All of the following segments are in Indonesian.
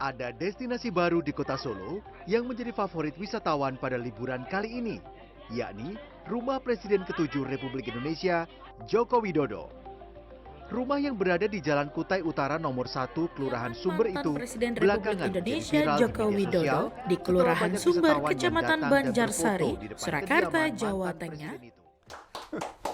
Ada destinasi baru di kota Solo yang menjadi favorit wisatawan pada liburan kali ini, yakni Rumah Presiden ke-7 Republik Indonesia, Joko Widodo. Rumah yang berada di Jalan Kutai Utara nomor 1 Kelurahan Sumber Mantan itu Presiden Republik belakangan Indonesia viral di Joko media Widodo sosial di setelah Kelurahan banyak Sumber, wisatawan yang Kecamatan datang dan Banjarsari, berfoto di depan Surakarta, kediaman Jawa mantan Tengah. presiden itu.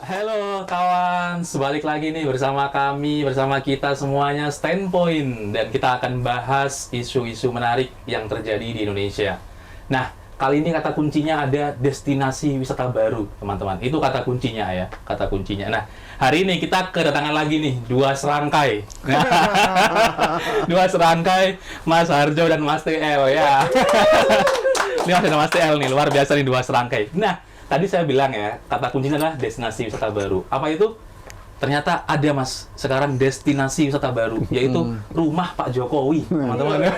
Halo kawan, balik lagi nih bersama kami, bersama kita semuanya Standpoint. Dan kita akan bahas isu-isu menarik yang terjadi di Indonesia. Nah, kali ini kata kuncinya ada destinasi wisata baru, teman-teman. Itu kata kuncinya ya, kata kuncinya. Nah, hari ini kita kedatangan lagi nih, dua serangkai. Dua serangkai, Mas Harjo dan Mas TL ya. Ini Mas dan Mas TL nih, luar biasa nih dua serangkai. Nah, tadi saya bilang ya, kata kuncinya adalah destinasi wisata baru. Apa itu? Ternyata ada Mas, sekarang destinasi wisata baru, yaitu rumah Pak Jokowi, teman-teman.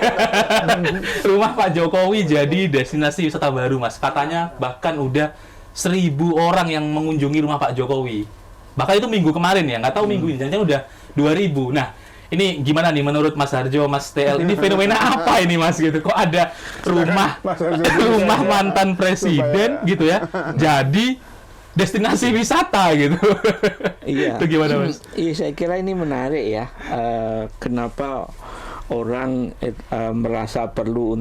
Rumah Pak Jokowi jadi destinasi wisata baru, Mas. Katanya bahkan udah 1.000 orang yang mengunjungi rumah Pak Jokowi. Bahkan itu minggu kemarin ya, nggak tahu minggu ini, jangan udah 2.000. Nah, ini gimana nih menurut Mas Harjo, Mas TL, ini fenomena apa ini Mas gitu? Kok ada rumah rumah mantan presiden gitu ya, jadi destinasi wisata gitu. Iya. Itu gimana Mas? Iya, saya kira ini menarik ya. Kenapa orang merasa perlu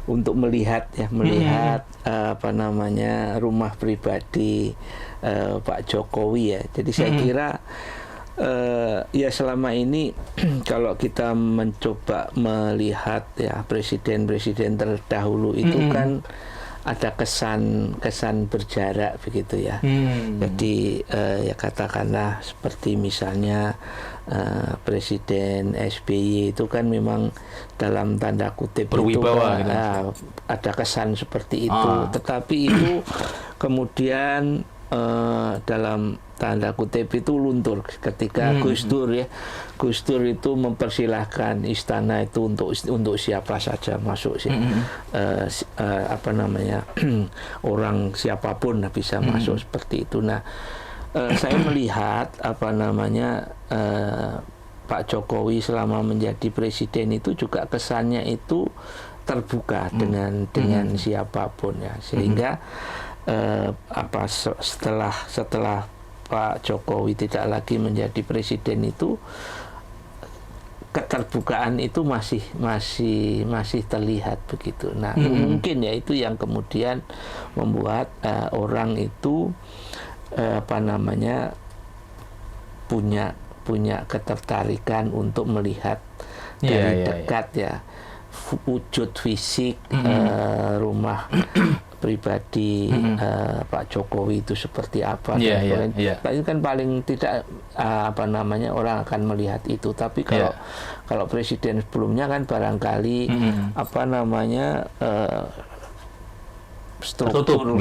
untuk melihat apa namanya rumah pribadi Pak Jokowi ya. Jadi saya kira ya selama ini kalau kita mencoba melihat ya presiden-presiden terdahulu itu kan ada kesan berjarak begitu ya. Jadi ya katakanlah seperti misalnya Presiden SBY itu kan memang dalam tanda kutip berwibawa itu gitu. Ada kesan seperti itu. Tetapi itu kemudian dalam tanda kutip itu luntur ketika Gus Dur itu mempersilahkan istana itu untuk siapa saja masuk apa namanya orang siapapun bisa masuk seperti itu. Nah, saya melihat apa namanya Pak Jokowi selama menjadi presiden itu juga kesannya itu terbuka dengan siapapun ya, sehingga setelah Pak Jokowi tidak lagi menjadi presiden itu keterbukaan itu masih terlihat begitu. Nah, mungkin ya itu yang kemudian membuat orang itu apa namanya punya ketertarikan untuk melihat dari dekat ya wujud fisik rumah pribadi Pak Jokowi itu seperti apa. Itu kan paling tidak apa namanya orang akan melihat itu. Tapi kalau presiden sebelumnya kan barangkali apa namanya struktur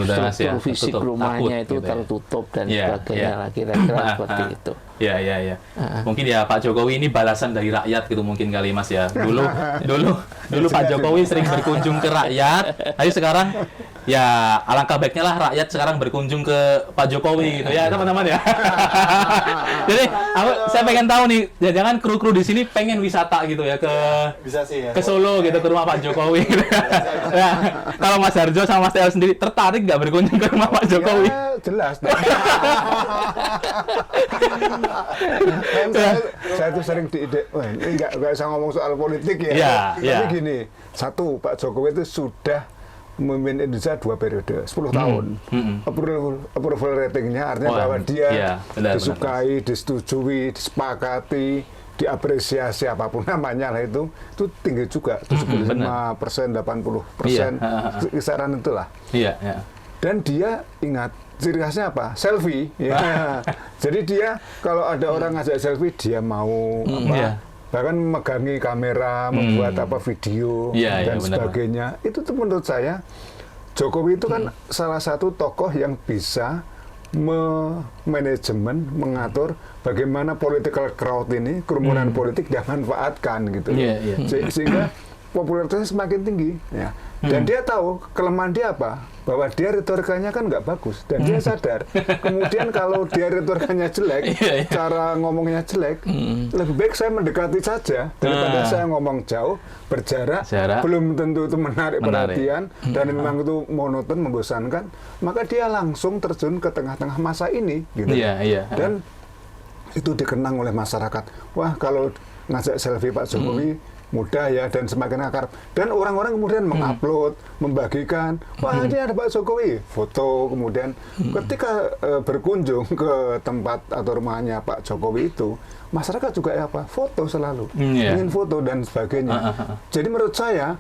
fisik rumahnya itu tertutup dan sebagainya, kira-kira seperti itu. Ya. Mungkin ya Pak Jokowi ini balasan dari rakyat gitu mungkin kali Mas ya. Dulu Pak Jokowi sering berkunjung ke rakyat, tapi sekarang ya alangkah baiknya lah rakyat sekarang berkunjung ke Pak Jokowi gitu ya teman-teman ya. Jadi saya pengen tahu nih, jangan kru-kru di sini pengen wisata gitu ya ke Solo gitu, ke rumah Pak Jokowi. Gitu. Ya, kalau Mas Harjo sama Mas TL sendiri tertarik nggak berkunjung ke rumah Pak Jokowi? Ya, jelas. Saya tuh sering diide, wah ini nggak usah ngomong soal politik ya. Tapi gini, satu, Pak Jokowi itu sudah memimpin Indonesia 2 periode, 10 tahun. Approval ratingnya artinya bahwa dia disukai, disetujui, disepakati, diapresiasi apapun namanya lah itu tinggi juga, 75%, 80%, kisaran itulah. Dan dia ingat, ciri khasnya apa? Selfie. Jadi dia kalau ada orang ngajak selfie, dia mau bahkan megangi kamera, membuat video dan sebagainya. Itu tuh menurut saya Jokowi itu kan salah satu tokoh yang bisa manajemen, mengatur bagaimana political crowd ini, kerumunan politik dimanfaatkan gitu. Sehingga popularitasnya semakin tinggi ya. Dan dia tahu kelemahan dia apa, bahwa dia retorikanya kan nggak bagus, dan dia sadar. Kemudian kalau dia retorikanya jelek, cara ngomongnya jelek, lebih baik saya mendekati saja daripada saya ngomong jauh, berjarak, belum tentu itu menarik perhatian, dan memang itu monoton, membosankan. Maka dia langsung terjun ke tengah-tengah masa ini, gitu. Dan itu dikenang oleh masyarakat. Wah, kalau ngajak selfie Pak Jokowi mudah ya, dan semakin akrab, dan orang-orang kemudian mengupload, membagikan, wah ini ada Pak Jokowi, foto. Kemudian ketika berkunjung ke tempat atau rumahnya Pak Jokowi itu, masyarakat juga apa, foto selalu, ingin foto dan sebagainya. Jadi menurut saya,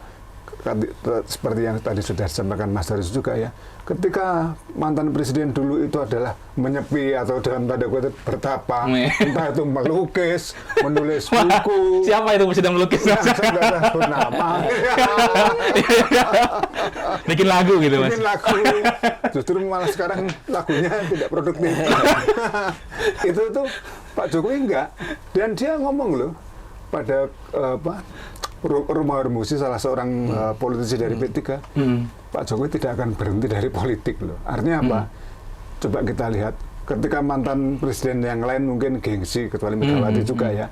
seperti yang tadi sudah disampaikan Mas Darius juga ya, ketika mantan presiden dulu itu adalah menyepi atau dalam tanda kutip bertapa, entah itu melukis, menulis buku. Siapa itu presiden melukis? Ya, saya nggak tahu nama. Bikin lagu gitu, Mas. Bikin lagu. Justru malah sekarang lagunya tidak produktif. Itu tuh Pak Jokowi enggak. Dan dia ngomong loh pada Rumah Hormuzi, salah seorang politisi dari P3, Pak Jokowi tidak akan berhenti dari politik loh. Artinya apa? Coba kita lihat, ketika mantan presiden yang lain mungkin gengsi, kecuali Megawati juga ya,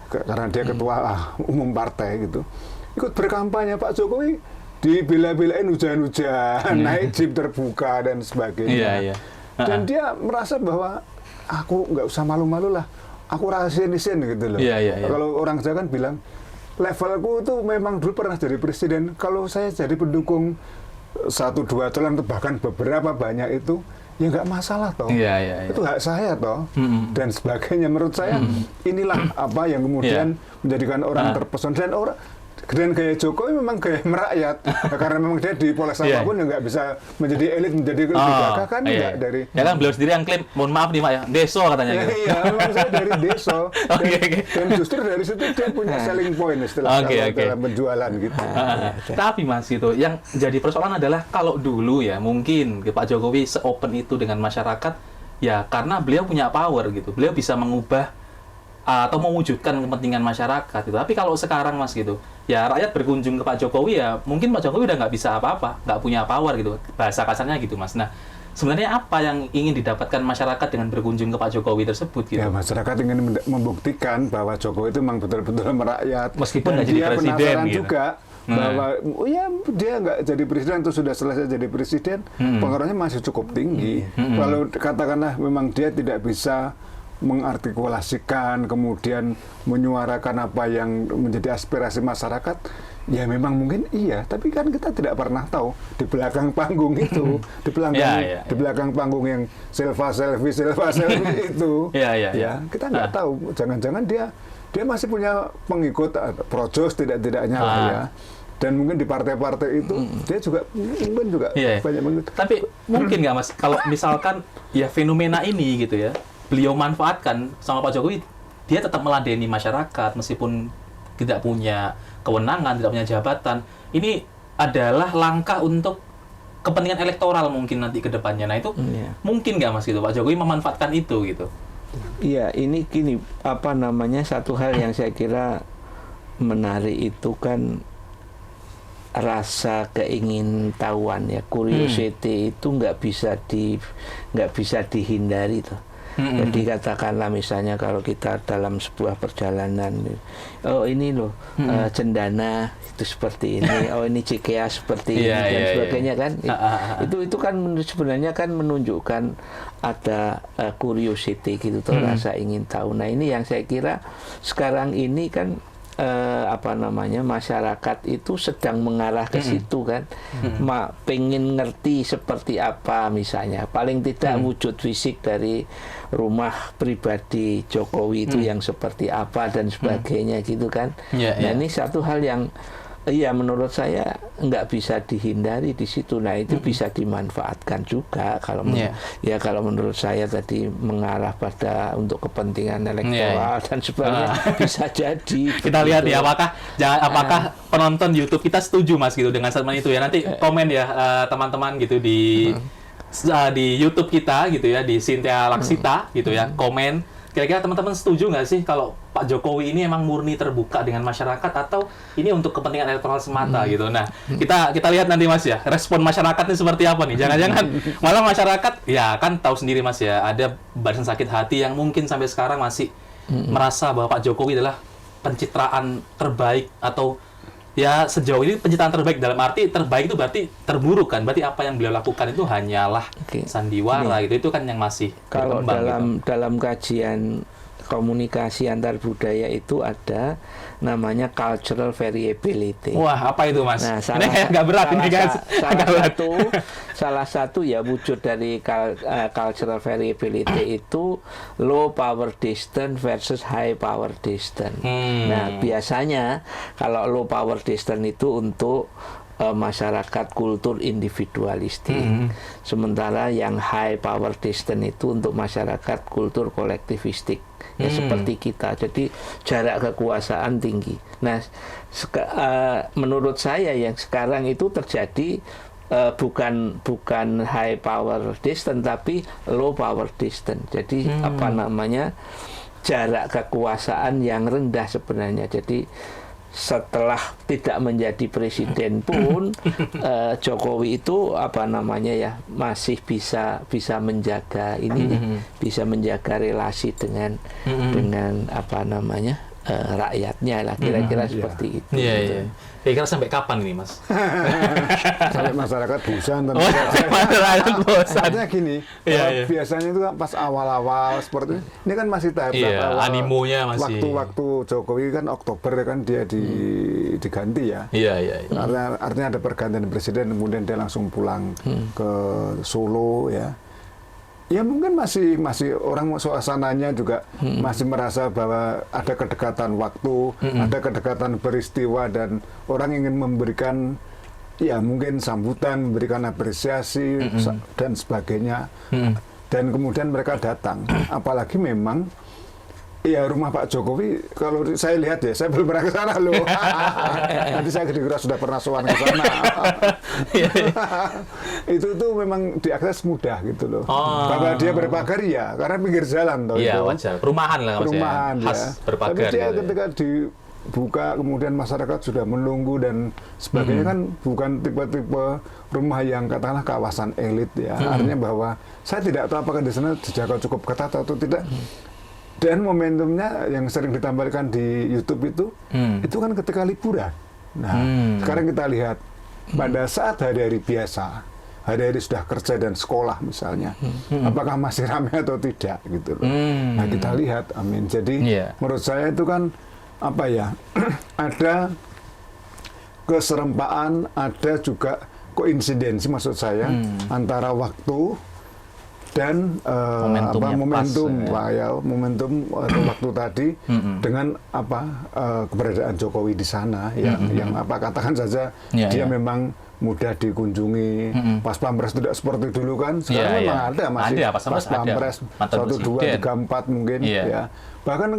karena dia ketua umum partai gitu, ikut berkampanye, Pak Jokowi dibela-belain hujan-hujan, naik jeep terbuka dan sebagainya. Dan dia merasa bahwa aku nggak usah malu-malu lah, aku rahasian-rahasian gitu loh. Kalau orang Jawa kan bilang, levelku itu memang dulu pernah jadi presiden. Kalau saya jadi pendukung 1-2 calon atau bahkan beberapa banyak itu, ya nggak masalah toh. Itu hak saya toh, dan sebagainya. Menurut saya inilah apa yang kemudian menjadikan orang terpesona. Dan gaya Jokowi memang gaya merakyat, karena memang dia di poles apapun yang nggak bisa menjadi elit, menjadi gagah kan nggak dari. Ya kan beliau sendiri yang klaim, mohon maaf nih Pak ya, deso katanya. Iya, memang saya dari deso. Dan justru dari situ dia punya selling point istilah dalam penjualan gitu. Tapi Mas gitu, yang jadi persoalan adalah kalau dulu ya mungkin Pak Jokowi se-open itu dengan masyarakat, ya karena beliau punya power gitu, beliau bisa mengubah atau mewujudkan kepentingan masyarakat gitu. Tapi kalau sekarang Mas gitu, ya rakyat berkunjung ke Pak Jokowi, ya mungkin Pak Jokowi udah nggak bisa apa-apa, nggak punya power gitu, bahasa kasarnya gitu Mas. Nah, sebenarnya apa yang ingin didapatkan masyarakat dengan berkunjung ke Pak Jokowi tersebut gitu? Ya, masyarakat ingin membuktikan bahwa Jokowi itu memang betul-betul merakyat. Meskipun nggak jadi presiden gitu. Juga bahwa ya dia nggak jadi presiden atau sudah selesai jadi presiden, pengaruhnya masih cukup tinggi. Kalau katakanlah memang dia tidak bisa mengartikulasikan, kemudian menyuarakan apa yang menjadi aspirasi masyarakat, ya memang mungkin iya, tapi kan kita tidak pernah tahu di belakang panggung itu, di belakang panggung yang selfie itu, ya kita nggak tahu. Jangan-jangan dia masih punya pengikut projos tidak-tidaknya lah ya. Dan mungkin di partai-partai itu dia juga mungkin juga banyak pengikut. Tapi mungkin nggak Mas, kalau misalkan ya fenomena ini gitu ya, beliau manfaatkan sama Pak Jokowi, dia tetap meladeni masyarakat meskipun tidak punya kewenangan, tidak punya jabatan. Ini adalah langkah untuk kepentingan elektoral mungkin nanti ke depannya. Nah itu mungkin nggak Mas gitu, Pak Jokowi memanfaatkan itu gitu? Iya, ini gini, apa namanya, satu hal yang saya kira menarik itu kan rasa keingintahuan ya, curiosity itu nggak bisa dihindari tuh. Jadi katakanlah misalnya kalau kita dalam sebuah perjalanan, oh ini loh cendana itu seperti ini, oh ini Cikea seperti ini dan sebagainya kan. Itu kan sebenarnya kan menunjukkan ada curiosity gitu tuh, rasa ingin tahu. Nah ini yang saya kira sekarang ini kan apa namanya, masyarakat itu sedang mengarah ke situ kan, pengen ngerti seperti apa misalnya, paling tidak wujud fisik dari rumah pribadi Jokowi itu yang seperti apa dan sebagainya gitu kan. Nah ini satu hal yang menurut saya nggak bisa dihindari di situ. Nah itu bisa dimanfaatkan juga kalau kalau menurut saya tadi mengarah pada untuk kepentingan elektoral dan sebagainya bisa jadi. Kita lihat ya apakah penonton YouTube kita setuju Mas gitu dengan statement itu ya. Nanti komen ya teman-teman gitu di YouTube kita gitu ya, di Cynthia Laksita gitu ya, komen Kira-kira teman-teman setuju nggak sih kalau Pak Jokowi ini emang murni terbuka dengan masyarakat atau ini untuk kepentingan elektoral semata gitu? Nah, kita lihat nanti Mas ya, respon masyarakat ini seperti apa nih? Jangan-jangan malah masyarakat, ya kan tahu sendiri Mas ya, ada barisan sakit hati yang mungkin sampai sekarang masih merasa bahwa Pak Jokowi adalah pencitraan terbaik atau ya sejauh ini pencitraan terbaik, dalam arti terbaik itu berarti terburuk kan, berarti apa yang beliau lakukan itu hanyalah sandiwara gitu, itu kan yang masih kalau berkembang, dalam kajian komunikasi antar budaya itu ada namanya cultural variability. Wah, apa itu Mas? Nah, ini kayak nggak berat ini kan? Salah satu ya wujud dari cultural variability itu low power distance versus high power distance. Nah, biasanya kalau low power distance itu untuk masyarakat kultur individualistik. Sementara yang high power distance itu untuk masyarakat kultur kolektivistik. Ya, seperti kita. Jadi jarak kekuasaan tinggi. Nah, menurut saya yang sekarang itu terjadi bukan high power distance tapi low power distance. Jadi apa namanya? Jarak kekuasaan yang rendah sebenarnya. Jadi setelah tidak menjadi presiden pun Jokowi itu apa namanya ya masih bisa menjaga ini, bisa menjaga relasi dengan apa namanya rakyatnya lah, kira-kira seperti itu. Iya. Kira-kira sampai kapan ini Mas? Sampai masyarakat bosan. Masyarakat bosan. Artinya gini, biasanya itu kan pas awal-awal seperti ini kan masih tahap awal. Animonya masih. Waktu Jokowi kan Oktober kan dia diganti ya. Iya. Artinya ada pergantian presiden, kemudian dia langsung pulang ke Solo ya. Ya mungkin masih orang suasananya juga masih merasa bahwa ada kedekatan waktu, ada kedekatan peristiwa dan orang ingin memberikan ya mungkin sambutan, memberikan apresiasi dan sebagainya. Dan kemudian mereka datang, apalagi memang ya rumah Pak Jokowi kalau saya lihat ya, saya belum pernah ke sana loh. Nanti saya kira sudah pernah sowan ke sana. Itu tuh memang diakses mudah gitu loh. Bahwa dia berpagar ya, karena pinggir jalan toh. Iya, itu. wajar. Perumahan lah Mas. Perumahan ya. Khas berpagar. Tapi dia gitu. ketika dibuka kemudian masyarakat sudah menunggu dan sebagainya kan bukan tipe-tipe rumah yang katakanlah kawasan elit ya. Artinya bahwa saya tidak tahu apakah di sana dijaga cukup ketat atau tidak. Dan momentumnya yang sering ditampilkan di YouTube itu kan ketika liburan. Nah, sekarang kita lihat pada saat hari-hari biasa, hari-hari sudah kerja dan sekolah misalnya, apakah masih ramai atau tidak gitu loh. Nah, kita lihat, amin. Jadi menurut saya itu kan apa ya? Ada keserempaan, ada juga koinsidensi maksud saya antara waktu dan momentum atau waktu tadi dengan keberadaan Jokowi di sana yang katakan saja dia memang mudah dikunjungi. Pas Pampres tidak seperti dulu kan, sekarang memang ada masih pas Pampres 1, 2, 3, 4 mungkin ya. Bahkan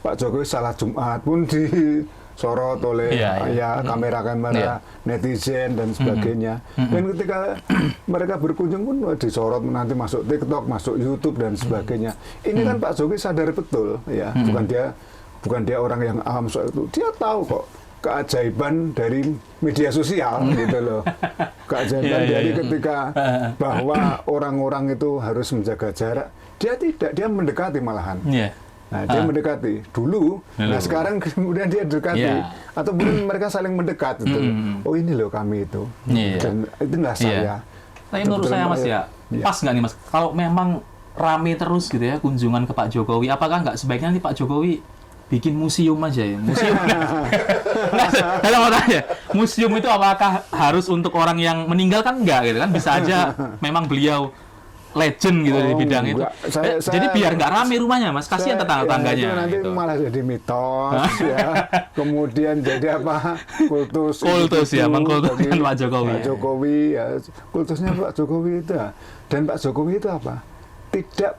Pak Jokowi salah Jumat pun disorot oleh kamera-kamera netizen dan sebagainya. Dan ketika mereka berkunjung pun disorot, nanti masuk TikTok, masuk YouTube dan sebagainya. Ini kan Pak Jokowi sadar betul ya, bukan dia orang yang awam soal itu. Dia tahu kok keajaiban dari media sosial gitu loh. Keajaiban dari ketika bahwa orang-orang itu harus menjaga jarak. Dia tidak, dia mendekati malahan. Nah, dia mendekati dulu. Nah, sekarang kemudian dia dekati atau mungkin mereka saling mendekat itu. Oh, ini loh kami itu. Dan itulah saya. Tapi menurut saya Mas pas nggak nih Mas? Kalau memang rame terus gitu ya kunjungan ke Pak Jokowi, apakah nggak sebaiknya nih Pak Jokowi bikin museum aja ya? Museum. Kalau mau tanya, museum itu apakah harus untuk orang yang meninggal kan enggak gitu kan? Bisa aja memang beliau legend gitu di bidang itu. Jadi biar nggak rame rumahnya Mas, kasihan tetangga-tangganya. Itu nanti gitu. Malah jadi mitos ya. Kemudian jadi apa? Kultus ya, mengkultuskan Pak Jokowi. Pak Jokowi ya, kultusnya Pak Jokowi itu. Dan Pak Jokowi itu apa? Tidak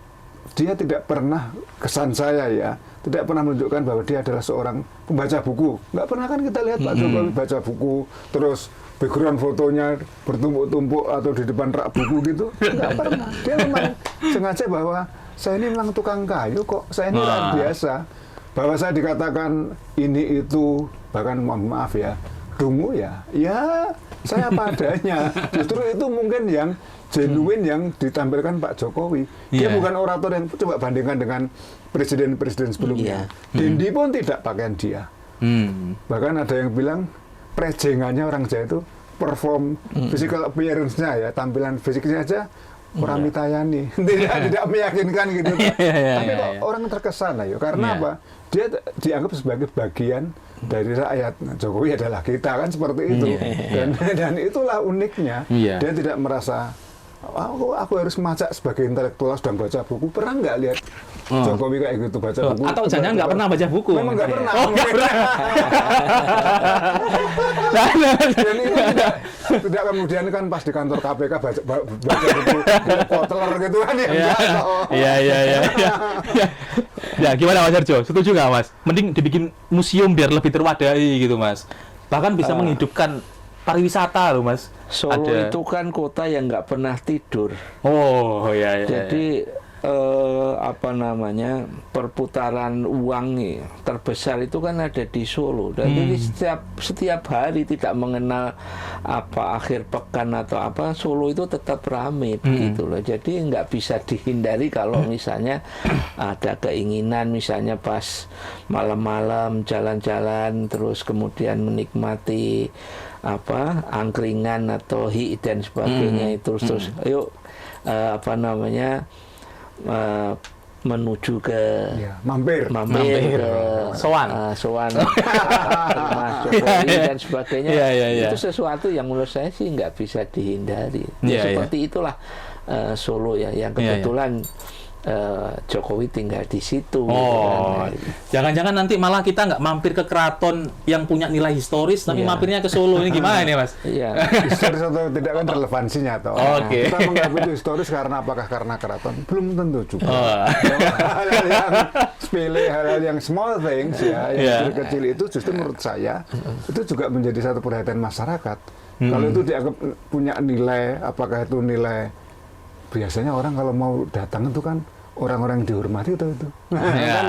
dia tidak pernah, kesan saya ya, tidak pernah menunjukkan bahwa dia adalah seorang pembaca buku. Nggak pernah kan kita lihat Pak Jokowi baca buku, terus background fotonya bertumpuk-tumpuk atau di depan rak buku gitu. Nggak pernah. Dia memang sengaja bahwa saya ini memang tukang kayu kok, saya ini rakyat biasa. Bahwa saya dikatakan ini itu, bahkan mohon maaf ya, dungu ya saya apa adanya. Justru itu mungkin yang genuine yang ditampilkan Pak Jokowi. Dia bukan orator yang, coba bandingkan dengan presiden-presiden sebelumnya. Dendi pun tidak pakaian dia. Bahkan ada yang bilang prejengannya orang Jawa itu perform physical appearance-nya ya, tampilan fisiknya aja orang mitayani. Tidak meyakinkan gitu. Tapi kok orang terkesan ayo karena apa? Dia dianggap sebagai bagian dari rakyat. Jokowi adalah kita kan seperti itu. Dan itulah uniknya. Dia tidak merasa aku harus macak sebagai intelektual sedang baca buku. Pernah nggak lihat Jokowi kayak gitu baca buku? Atau jangan nggak pernah baca buku? Memang nggak pernah. Nggak pernah. Dan itu tidak kemudian kan pas di kantor KPK baca buku koteler gitu kan ya. Iya. Ya gimana Mas Harjo? Setuju nggak Mas? Mending dibikin museum biar lebih terwadai gitu Mas. Bahkan bisa menghidupkan pariwisata loh Mas. Solo itu kan kota yang nggak pernah tidur. Oh iya. Jadi apa namanya, perputaran uang nih terbesar itu kan ada di Solo. Dan jadi setiap hari tidak mengenal apa akhir pekan atau apa, Solo itu tetap ramai begitu loh. Jadi nggak bisa dihindari kalau misalnya ada keinginan misalnya pas malam-malam jalan-jalan terus kemudian menikmati apa angkringan atau dan sebagainya itu terus yuk apa namanya menuju ke mampir ke sowan Mas Jokowi dan sebagainya. Itu sesuatu yang menurut saya sih nggak bisa dihindari. Seperti itulah Solo ya yang kebetulan Jokowi tinggal di situ. Jangan-jangan nanti malah kita nggak mampir ke keraton yang punya nilai historis, tapi mampirnya ke Solo. Ini gimana nih Mas? Historis atau tidak kan relevansinya atau kita menganggap itu historis karena apakah karena keraton? Belum tentu juga. Hal-hal yang sepele, hal-hal yang small things ya, yang kecil itu justru menurut saya itu juga menjadi satu perhatian masyarakat. Kalau itu dianggap punya nilai, apakah itu nilai? Biasanya orang kalau mau datang itu kan orang-orang yang dihormati itu kan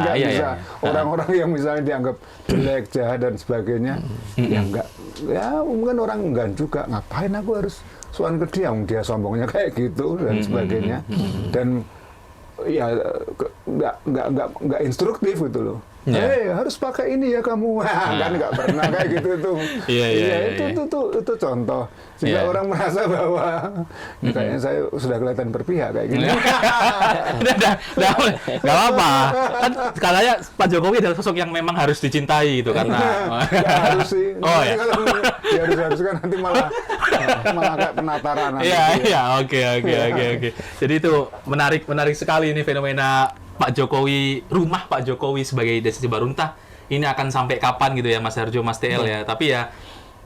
nggak bisa orang-orang yang misalnya dianggap jelek, jahat dan sebagainya ya enggak, ya mungkin orang enggan juga, ngapain aku harus sowan ke dia sombongnya kayak gitu dan sebagainya dan ya nggak instruktif gitu loh. Harus pakai ini ya kamu, kan nggak pernah kayak gitu tuh. Itu contoh. Jika orang merasa bahwa kayaknya saya sudah kelihatan berpihak kayak gitu. Nggak apa-apa. Kan katanya Pak Jokowi adalah sosok yang memang harus dicintai gitu karena. Nggak harus sih. Kalau harus kan nanti malah kayak penataran. Oke. Jadi itu menarik sekali ini fenomena Pak Jokowi, rumah Pak Jokowi sebagai destinasi baru. Entah ini akan sampai kapan gitu ya Mas Harjo, Mas TL ya. Tapi ya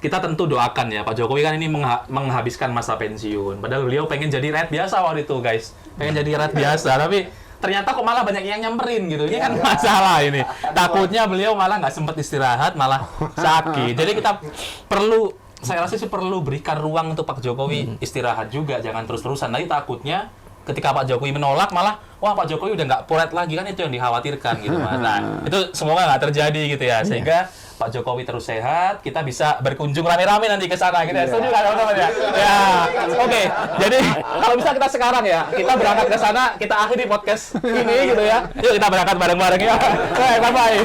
kita tentu doakan ya, Pak Jokowi kan ini menghabiskan masa pensiun. Padahal beliau pengen jadi rakyat biasa waktu itu guys. Pengen jadi rakyat biasa, tapi ternyata kok malah banyak yang nyamperin gitu. Ini kan masalah ini. Takutnya beliau malah nggak sempat istirahat, malah sakit. Jadi kita saya rasa sih perlu berikan ruang untuk Pak Jokowi istirahat juga. Jangan terus-terusan. Nanti takutnya ketika Pak Jokowi menolak malah wah Pak Jokowi udah nggak polet lagi, kan itu yang dikhawatirkan gitu Mas. Nah itu semoga nggak terjadi gitu ya, sehingga Pak Jokowi terus sehat, kita bisa berkunjung rame-rame nanti ke sana gitu ya. Setuju kan teman-teman ya? Oke. Jadi kalau bisa kita sekarang ya, kita berangkat ke sana, kita akhiri podcast ini gitu ya. Yuk kita berangkat bareng-bareng ya. Bye bye.